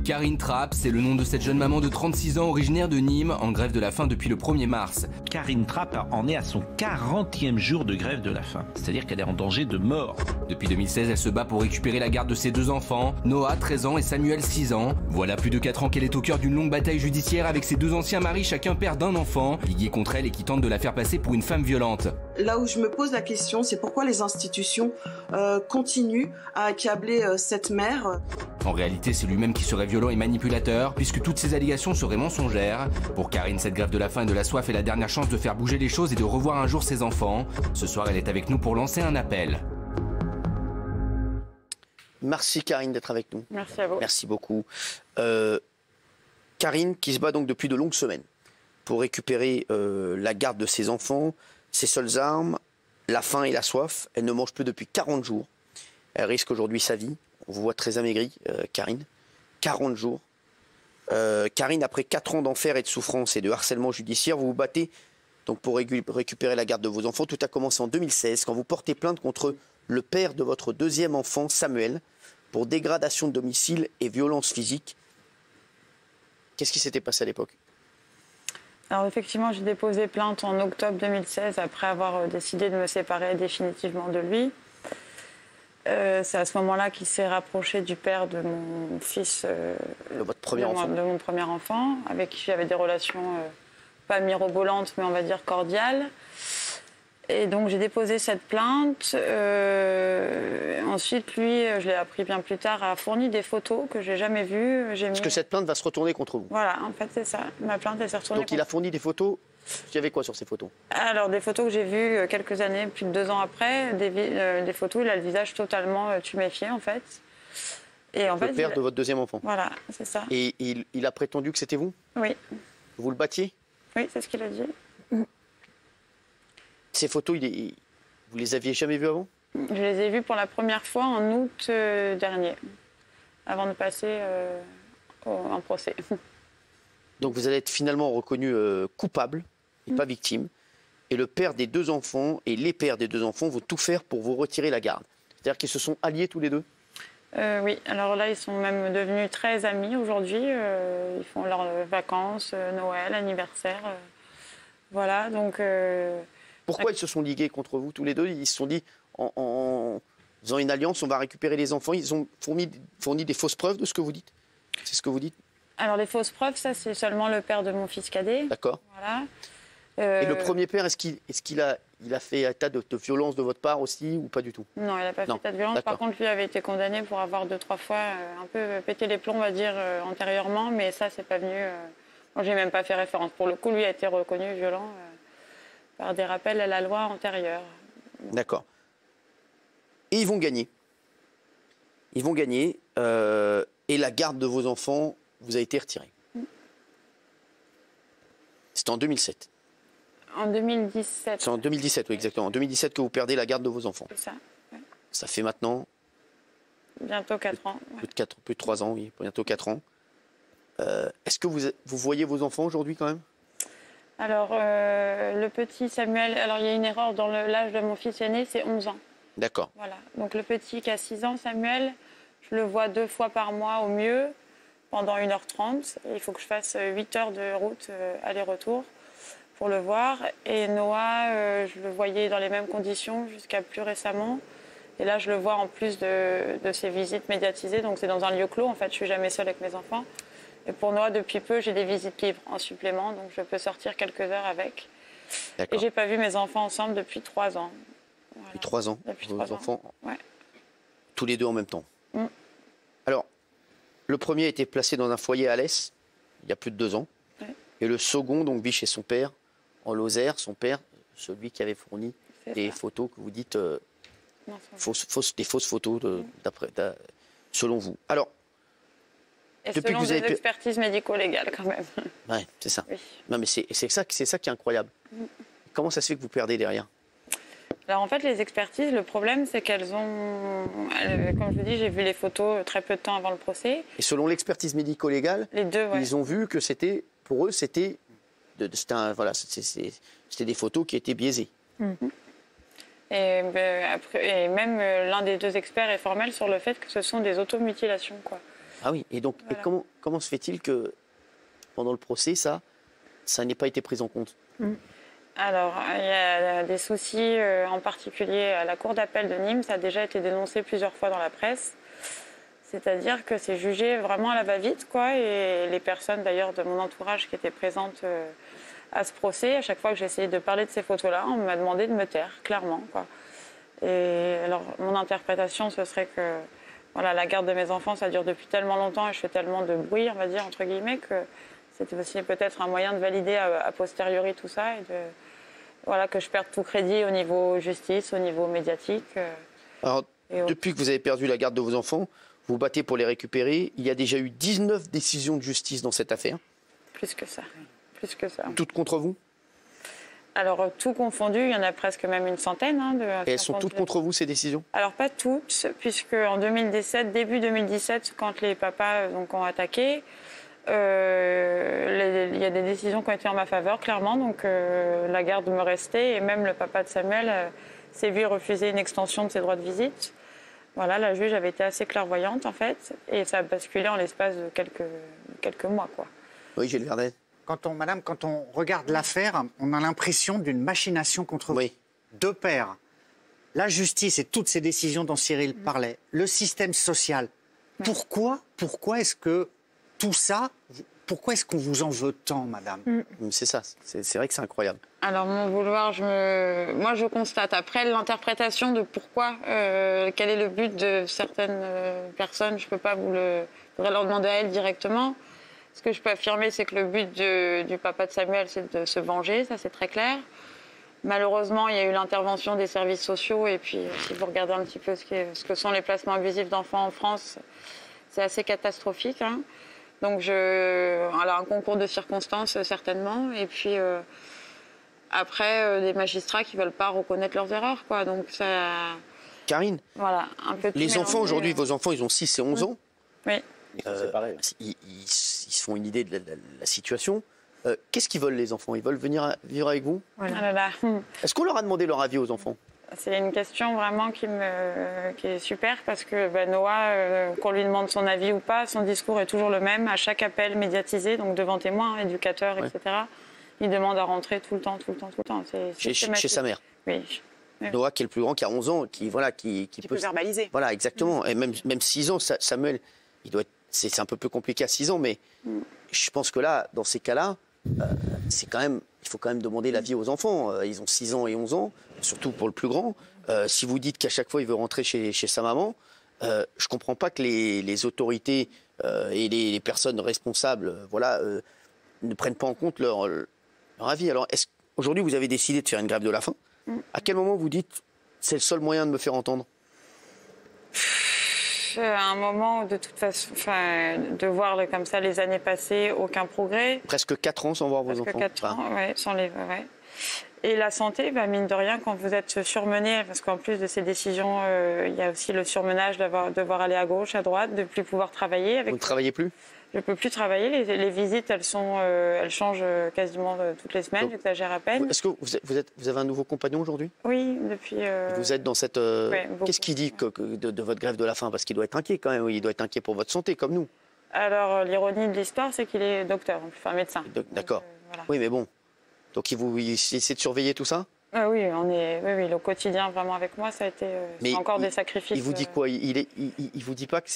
Karine Trapp, c'est le nom de cette jeune maman de 36 ans originaire de Nîmes, en grève de la faim depuis le 1er mars. Karine Trapp en est à son 40e jour de grève de la faim, c'est-à-dire qu'elle est en danger de mort. Depuis 2016, elle se bat pour récupérer la garde de ses 2 enfants, Noah, 13 ans, et Samuel, 6 ans. Voilà plus de 4 ans qu'elle est au cœur d'une longue bataille judiciaire avec ses 2 anciens maris, chacun père d'un enfant, ligués contre elle et qui tentent de la faire passer pour une femme violente. Là où je me pose la question, c'est pourquoi les institutions continuent à accabler cette mère. En réalité, c'est lui-même qui serait violent et manipulateur, puisque toutes ces allégations seraient mensongères. Pour Karine, cette grève de la faim et de la soif est la dernière chance de faire bouger les choses et de revoir un jour ses enfants. Ce soir, elle est avec nous pour lancer un appel. Merci Karine d'être avec nous. Merci à vous. Merci beaucoup. Karine qui se bat donc depuis de longues semaines pour récupérer la garde de ses enfants, ses seules armes, la faim et la soif. Elle ne mange plus depuis 40 jours. Elle risque aujourd'hui sa vie. On vous voit très amaigrie, Karine. 40 jours. Karine, après 4 ans d'enfer et de souffrance et de harcèlement judiciaire, vous vous battez donc pour récupérer la garde de vos enfants. Tout a commencé en 2016 quand vous portez plainte contre le père de votre 2e enfant, Samuel, pour dégradation de domicile et violence physique. Qu'est-ce qui s'était passé à l'époque? Alors effectivement, j'ai déposé plainte en octobre 2016 après avoir décidé de me séparer définitivement de lui. C'est à ce moment-là qu'il s'est rapproché du père de mon fils, de votre premier enfant. De mon premier enfant, avec qui j'avais des relations pas mirobolantes, mais on va dire cordiales. Et donc j'ai déposé cette plainte. Ensuite, lui, je l'ai appris bien plus tard, a fourni des photos que j'ai jamais vues. Parce que cette plainte va se retourner contre vous. Voilà, en fait c'est ça. Ma plainte elle s'est retournée. Donc il a fourni des photos. Il y avait quoi sur ces photos? Alors des photos que j'ai vues quelques années, plus de 2 ans après, des photos où il a le visage totalement tuméfié en fait. Et en le père de votre 2e enfant. Voilà, c'est ça. Et il a prétendu que c'était vous? Oui. Vous le battiez? Oui, c'est ce qu'il a dit. Ces photos, vous les aviez jamais vues avant? Je les ai vues pour la première fois en août dernier, avant de passer en procès. Donc vous allez être finalement reconnu coupable et pas victime. Et le père des 2 enfants et les pères des 2 enfants vont tout faire pour vous retirer la garde. C'est-à-dire qu'ils se sont alliés tous les 2? Oui, alors là, ils sont même devenus très amis aujourd'hui. Ils font leurs vacances, Noël, anniversaire. Voilà, donc... Pourquoi ils se sont ligués contre vous tous les 2? Ils se sont dit, en faisant une alliance, on va récupérer les enfants. Ils ont fourni des fausses preuves de ce que vous dites? C'est ce que vous dites? Alors les fausses preuves, ça c'est seulement le père de mon fils cadet. D'accord. Voilà. Et le premier père, est-ce qu'il a fait état de violence de votre part aussi ou pas du tout? Non, il n'a pas fait état de violence. Par contre, lui avait été condamné pour avoir 2-3 fois un peu pété les plombs, on va dire, antérieurement. Mais ça, c'est pas venu... Moi, j'ai même pas fait référence. Pour le coup, lui a été reconnu violent par des rappels à la loi antérieure. D'accord. Et ils vont gagner. Ils vont gagner. Et la garde de vos enfants vous a été retirée. C'était en 2007. En 2017. C'est en 2017, oui, exactement. En 2017 que vous perdez la garde de vos enfants. C'est ça. Ouais. Ça fait maintenant... Bientôt 4 ans. Ouais. Plus de 3 ans, oui. Bientôt 4 ans. Est-ce que vous voyez vos enfants aujourd'hui quand même? Alors, le petit Samuel... Alors, il y a une erreur dans l'âge de mon fils aîné, c'est 11 ans. D'accord. Voilà. Donc, le petit qui a 6 ans, Samuel, je le vois 2 fois par mois au mieux, pendant 1h30. Il faut que je fasse 8 heures de route aller-retour pour le voir. Et Noah, je le voyais dans les mêmes conditions jusqu'à plus récemment. Et là, je le vois en plus de ces visites médiatisées. Donc, c'est dans un lieu clos. En fait, je suis jamais seule avec mes enfants. Et pour Noah, depuis peu, j'ai des visites libres en supplément. Donc, je peux sortir quelques heures avec. Et j'ai pas vu mes enfants ensemble depuis 3 ans. Voilà. Depuis 3 ans? Depuis vos 3 enfants ans. Ouais. Tous les 2 en même temps? Alors, le premier a été placé dans un foyer à Alès, il y a plus de 2 ans. Ouais. Et le second, donc, vit chez son père, en Lozère. Son père, celui qui avait fourni des photos que vous dites, des fausses photos, selon vous. Alors, et selon des expertises médico-légales, quand même. Oui, c'est ça. Oui. Non, mais c'est ça qui est incroyable. Comment ça se fait que vous perdez derrière? Alors en fait, les expertises, le problème, c'est qu'elles ont... Comme je vous dis, j'ai vu les photos très peu de temps avant le procès. Et selon l'expertise médico-légale, les deux, ouais. Ils ont vu que c'était, pour eux, c'était des photos qui étaient biaisées. Et même l'un des 2 experts est formel sur le fait que ce sont des automutilations, quoi. Ah oui, et donc Voilà. et comment se fait-il que pendant le procès, ça n'ait pas été pris en compte? Alors, il y a des soucis, en particulier à la cour d'appel de Nîmes. Ça a déjà été dénoncé plusieurs fois dans la presse. C'est-à-dire que c'est jugé vraiment à la va-vite, quoi. Et les personnes, d'ailleurs, de mon entourage qui étaient présentes à ce procès, à chaque fois que j'ai essayé de parler de ces photos-là, on m'a demandé de me taire, clairement, quoi. Et alors, mon interprétation, ce serait que voilà, la garde de mes enfants, ça dure depuis tellement longtemps et je fais tellement de bruit, on va dire, entre guillemets, que c'était aussi peut-être un moyen de valider a posteriori tout ça et voilà, que je perde tout crédit au niveau justice, au niveau médiatique. Alors, depuis que vous avez perdu la garde de vos enfants, vous battez pour les récupérer. Il y a déjà eu 19 décisions de justice dans cette affaire. Plus que ça. Plus que ça. Toutes contre vous? Alors, tout confondu, il y en a presque même une centaine. Et elles sont toutes contre vous, ces décisions? Alors, pas toutes, puisque en 2017, début 2017, quand les papas ont attaqué, il y a des décisions qui ont été en ma faveur, clairement. Donc, la garde me restait et même le papa de Samuel s'est vu refuser une extension de ses droits de visite. Voilà, la juge avait été assez clairvoyante, en fait, et ça a basculé en l'espace de quelques mois, quoi. Oui, Gilles Vernet. Madame, quand on regarde l'affaire, on a l'impression d'une machination contre vous. Oui. Deux pères, la justice et toutes ces décisions dont Cyril parlait, le système social. Pourquoi est-ce que tout ça, pourquoi est-ce qu'on vous en veut tant, madame? C'est ça, c'est vrai que c'est incroyable. Alors, mon vouloir, moi, je constate. Après, l'interprétation de pourquoi, quel est le but de certaines personnes, je ne peux pas faudrait leur demander à elles directement. Ce que je peux affirmer, c'est que le but du papa de Samuel, c'est de se venger, ça c'est très clair. Malheureusement, il y a eu l'intervention des services sociaux et puis si vous regardez un petit peu ce que sont les placements abusifs d'enfants en France, c'est assez catastrophique. Hein. Donc, alors un concours de circonstances, certainement. Et puis, après, des magistrats qui ne veulent pas reconnaître leurs erreurs, quoi. Donc, ça... Karine, Voilà, un peu tout les enfants mélangé. aujourd'hui, vos enfants, ils ont 6 et 11 ans. Oui. Ils se font une idée de la situation. Qu'est-ce qu'ils veulent, les enfants? Ils veulent venir vivre avec vous? Ah là là. Est-ce qu'on leur a demandé leur avis aux enfants? C'est une question vraiment qui est super parce que Noah, qu'on lui demande son avis ou pas, son discours est toujours le même. À chaque appel médiatisé, donc devant témoins, éducateurs, etc., il demande à rentrer tout le temps. C'est Chez sa mère? Oui. Noah, qui est le plus grand, qui a 11 ans, qui peut verbaliser. Voilà, exactement. Et même 6 ans, Samuel, il doit être... C'est un peu plus compliqué à 6 ans, mais je pense que là, dans ces cas-là, il faut quand même demander l'avis aux enfants. Ils ont 6 ans et 11 ans, surtout pour le plus grand. Si vous dites qu'à chaque fois, il veut rentrer chez sa maman, je ne comprends pas que les autorités et les personnes responsables ne prennent pas en compte leur avis. Alors, aujourd'hui, vous avez décidé de faire une grève de la faim. À quel moment vous dites c'est le seul moyen de me faire entendre? À un moment où, de toute façon, de voir comme ça les années passées, aucun progrès. Presque 4 ans sans voir vos enfants. Presque 4 ans, sans les... Ouais. Et la santé, mine de rien, quand vous êtes surmené, parce qu'en plus de ces décisions, il y a aussi le surmenage devoir aller à gauche, à droite, de ne plus pouvoir travailler. Vous ne travaillez plus? Je ne peux plus travailler. Les visites, elles changent quasiment toutes les semaines, j'exagère à peine. Est-ce que vous avez un nouveau compagnon aujourd'hui? Oui, depuis... Vous êtes dans cette... Qu'est-ce qu'il dit de votre grève de la faim? Parce qu'il doit être inquiet quand même. Oui, il doit être inquiet pour votre santé, comme nous. Alors, l'ironie de l'histoire, c'est qu'il est docteur, enfin médecin. D'accord. Voilà. Oui, mais bon. Donc, il essaie de surveiller tout ça? Oui, le quotidien vraiment avec moi, ça a été encore des sacrifices. Il vous dit quoi? Il vous dit pas que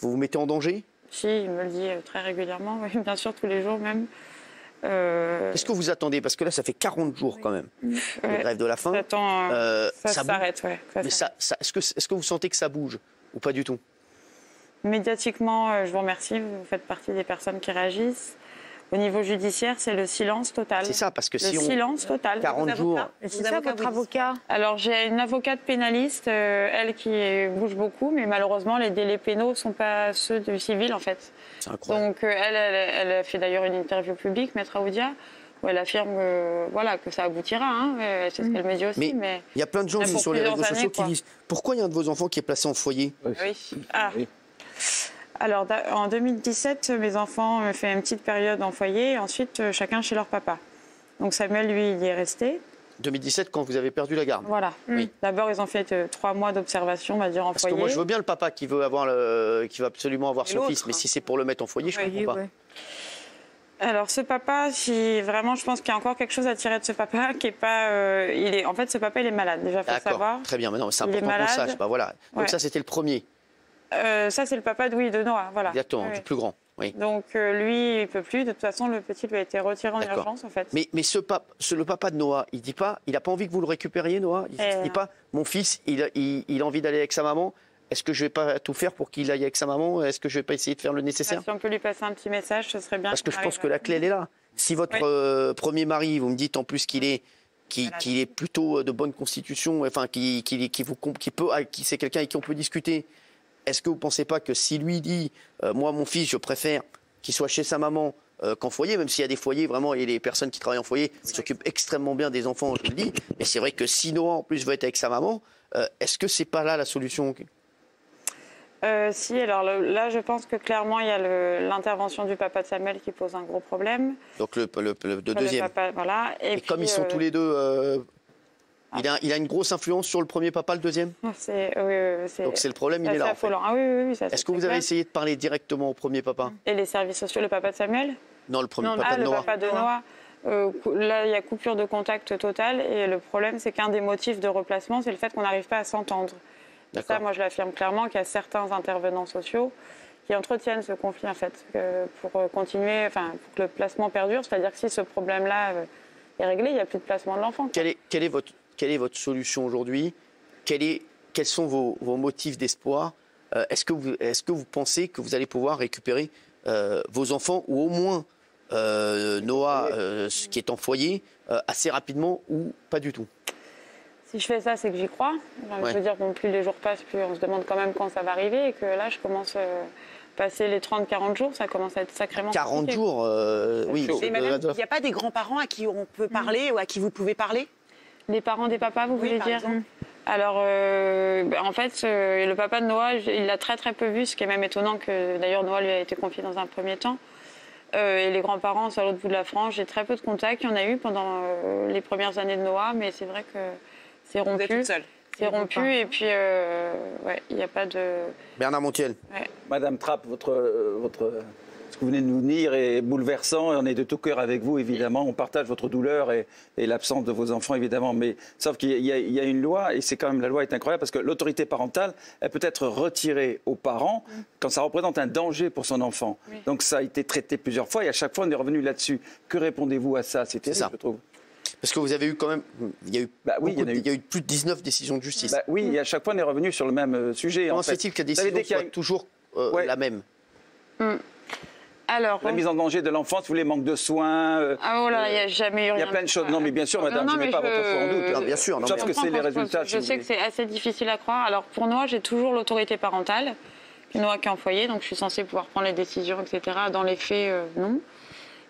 vous vous mettez en danger? Si, il me le dit très régulièrement, oui, bien sûr, tous les jours même. Qu'est-ce que vous attendez? Parce que là, ça fait 40 jours quand même, la grève de la faim. Ça s'arrête, oui. Mais est-ce que vous sentez que ça bouge ou pas du tout? Médiatiquement, je vous remercie, vous faites partie des personnes qui réagissent. Au niveau judiciaire, c'est le silence total. C'est ça, parce que si silence total. 40 jours... C'est ça votre avocat? Alors, j'ai une avocate pénaliste, elle qui bouge beaucoup, mais malheureusement, les délais pénaux ne sont pas ceux du civil, en fait. C'est incroyable. Donc, elle a fait d'ailleurs une interview publique, Maître Aoudia, où elle affirme que ça aboutira. Hein. C'est ce qu'elle me dit aussi. Mais il y a plein de gens sur les réseaux sociaux qui disent « Pourquoi il y a un de vos enfants qui est placé en foyer ?» Oui. Ah. Oui. Alors, en 2017, mes enfants ont fait une petite période en foyer, et ensuite, chacun chez leur papa. Donc, Samuel, lui, il y est resté. 2017, quand vous avez perdu la garde. Voilà. Oui. D'abord, ils ont fait 3 mois d'observation, on va dire, en Parce foyer. que moi, je veux bien le papa qui veut absolument avoir son fils, mais si c'est pour le mettre en foyer, je ne comprends pas. Ouais. Alors, ce papa, vraiment, je pense qu'il y a encore quelque chose à tirer de ce papa qui est pas. En fait, ce papa, il est malade. Déjà, faut savoir. Très bien. Mais non, c'est important qu'on sache. Bah, voilà. Donc ça, c'était le premier. Ça, c'est le papa de Noah. Voilà. Exactement, du plus grand. Oui. Donc lui, il peut plus. De toute façon, le petit lui a été retiré en urgence, en fait. Mais le papa de Noah, il n'a pas envie que vous le récupériez, Noah. Il ne dit pas, mon fils, il a envie d'aller avec sa maman. Est-ce que je ne vais pas tout faire pour qu'il aille avec sa maman? Est-ce que je ne vais pas essayer de faire le nécessaire? Si on peut lui passer un petit message, ce serait bien. Parce que je pense que la clé, elle est là. Si votre premier mari, vous me dites en plus qu'il est plutôt de bonne constitution, enfin, c'est quelqu'un avec qui on peut discuter, est-ce que vous ne pensez pas que si lui dit, moi, mon fils, je préfère qu'il soit chez sa maman qu'en foyer, même s'il y a des foyers, vraiment, et les personnes qui travaillent en foyer s'occupent extrêmement bien des enfants, je le dis, mais c'est vrai que si Noah, en plus, veut être avec sa maman, est-ce que c'est pas là la solution? Si, alors là, je pense que clairement, il y a l'intervention du papa de Samuel qui pose un gros problème. Donc le deuxième. Papa, voilà. Et puis, comme ils sont tous les deux, il a une grosse influence sur le premier papa, le deuxième? Donc c'est le problème, il est là. En fait. Ah oui. Est-ce que vous avez essayé de parler directement au premier papa? Et les services sociaux, le papa de Samuel? Non, le premier papa de Noah. Le papa de Noah. Là, il y a coupure de contact totale. Et le problème, c'est qu'un des motifs de replacement, c'est le fait qu'on n'arrive pas à s'entendre. Ça, moi, je l'affirme clairement qu'il y a certains intervenants sociaux qui entretiennent ce conflit, en fait, pour continuer, pour que le placement perdure. C'est-à-dire que si ce problème-là est réglé, il n'y a plus de placement de l'enfant. Quelle est votre solution aujourd'hui? Quels sont vos motifs d'espoir? Est-ce que vous pensez que vous allez pouvoir récupérer vos enfants, ou au moins Noah, qui est en foyer, assez rapidement, ou pas du tout? Si je fais ça, c'est que j'y crois. Je veux dire, plus les jours passent, plus on se demande quand même quand ça va arriver. Et que là, je commence passer les 30-40 jours, ça commence à être sacrément 40 compliqué. Jours, oui. Et madame, il n'y a pas des grands-parents à qui on peut parler ou à qui vous pouvez parler? Les parents des papas, vous voulez dire? Alors, en fait, le papa de Noah, il l'a très très peu vu, ce qui est même étonnant que d'ailleurs Noah lui a été confié dans un premier temps. Et les grands-parents, c'est à l'autre bout de la France. J'ai très peu de contacts. Il y en a eu pendant les premières années de Noah, mais c'est vrai que c'est rompu. Vous êtes toute seule? C'est rompu et puis il n'y a pas de... Bernard Montiel. Ouais. Madame Trapp, ce que vous venez de nous dire est bouleversant. On est de tout cœur avec vous, évidemment. On partage votre douleur et l'absence de vos enfants, évidemment. Mais sauf qu'il y a une loi, et c'est quand même, la loi est incroyable, parce que l'autorité parentale, elle peut être retirée aux parents quand ça représente un danger pour son enfant. Oui. Donc ça a été traité plusieurs fois et à chaque fois on est revenu là-dessus. Que répondez-vous à ça? C'est terrible, je trouve. Parce que vous avez eu quand même, il y a eu plus de 19 décisions de justice. Oui, et à chaque fois on est revenu sur le même sujet. Comment se fait-il que la décision soit toujours la même? Alors, la mise en danger de l'enfance, vous voulez, manque de soins. Ah oh là, il n'y a jamais eu rien. Il y a plein de choses. Non, mais bien sûr, madame, je ne mets pas votre foi en doute. Non, bien sûr. Je pense que c'est les résultats. Je sais que c'est assez difficile à croire. Alors, pour Noah, j'ai toujours l'autorité parentale. Noah qui est en foyer, donc je suis censée pouvoir prendre les décisions, etc. Dans les faits, non.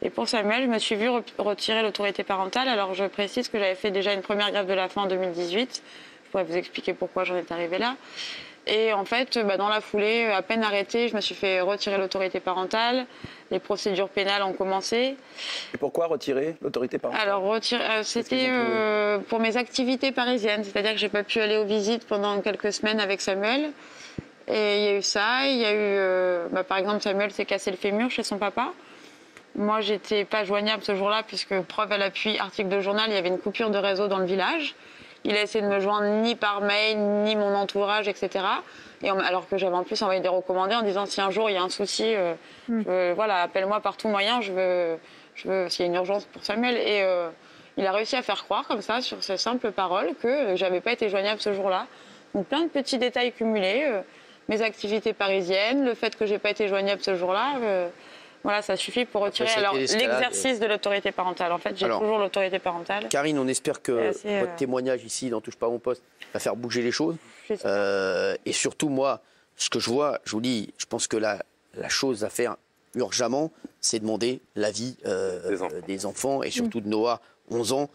Et pour Samuel, je me suis vue retirer l'autorité parentale. Alors, je précise que j'avais fait déjà une première grève de la faim en 2018. Je pourrais vous expliquer pourquoi j'en étais arrivée là. Et en fait, dans la foulée, à peine arrêtée, je me suis fait retirer l'autorité parentale. Les procédures pénales ont commencé. Et pourquoi retirer l'autorité parentale? Alors, c'était pour mes activités parisiennes. C'est-à-dire que je n'ai pas pu aller aux visites pendant quelques semaines avec Samuel. Et il y a eu ça. Il y a eu, par exemple, Samuel s'est cassé le fémur chez son papa. Moi, j'étais pas joignable ce jour-là, puisque preuve à l'appui, article de journal, il y avait une coupure de réseau dans le village. Il a essayé de me joindre ni par mail, ni mon entourage, etc. Alors que j'avais en plus envoyé des recommandés en disant si un jour il y a un souci, voilà, appelle-moi par tout moyen, je veux s'il y a une urgence pour Samuel. Et il a réussi à faire croire comme ça, sur ces simples paroles, que j'avais pas été joignable ce jour-là. Donc plein de petits détails cumulés, mes activités parisiennes, le fait que j'ai pas été joignable ce jour-là. Voilà, ça suffit pour retirer l'exercice de l'autorité parentale. En fait, j'ai toujours l'autorité parentale. Karine, on espère que votre témoignage ici, dans Touche pas à mon poste, va faire bouger les choses. Et surtout, moi, ce que je vois, je vous dis, je pense que la chose à faire urgemment, c'est demander l'avis des enfants et surtout de Noah, 11 ans,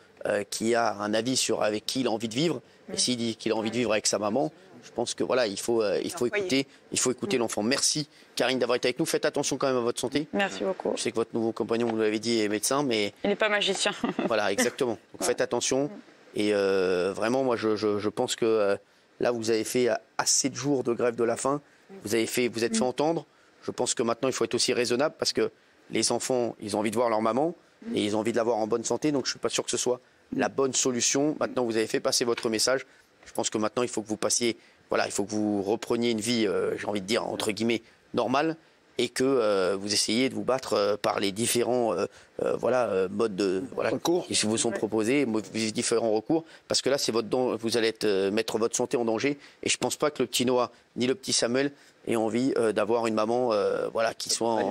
qui a un avis sur avec qui il a envie de vivre. Et s'il dit qu'il a envie de vivre avec sa maman, je pense que voilà, il faut écouter l'enfant. Merci Karine d'avoir été avec nous. Faites attention quand même à votre santé. Merci beaucoup. Je sais que votre nouveau compagnon, vous l'avez dit, est médecin, mais il n'est pas magicien. Voilà, exactement. Donc faites attention Et vraiment, moi, je pense que là, vous avez fait assez de jours de grève de la faim. Vous êtes fait entendre. Je pense que maintenant, il faut être aussi raisonnable parce que les enfants, ils ont envie de voir leur maman et ils ont envie de la voir en bonne santé. Donc, je ne suis pas sûr que ce soit la bonne solution. Maintenant, vous avez fait passer votre message. Je pense que maintenant, il faut que vous passiez, voilà, il faut que vous repreniez une vie, j'ai envie de dire, entre guillemets, normale et que vous essayiez de vous battre par les différents modes de recours qui vous sont proposés, différents recours, parce que là, vous allez mettre votre santé en danger. Et je ne pense pas que le petit Noah ni le petit Samuel aient envie d'avoir une maman qui soit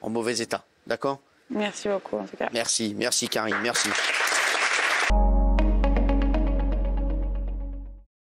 en mauvais état. D'accord ? Merci beaucoup en tout cas. Merci Karine, merci.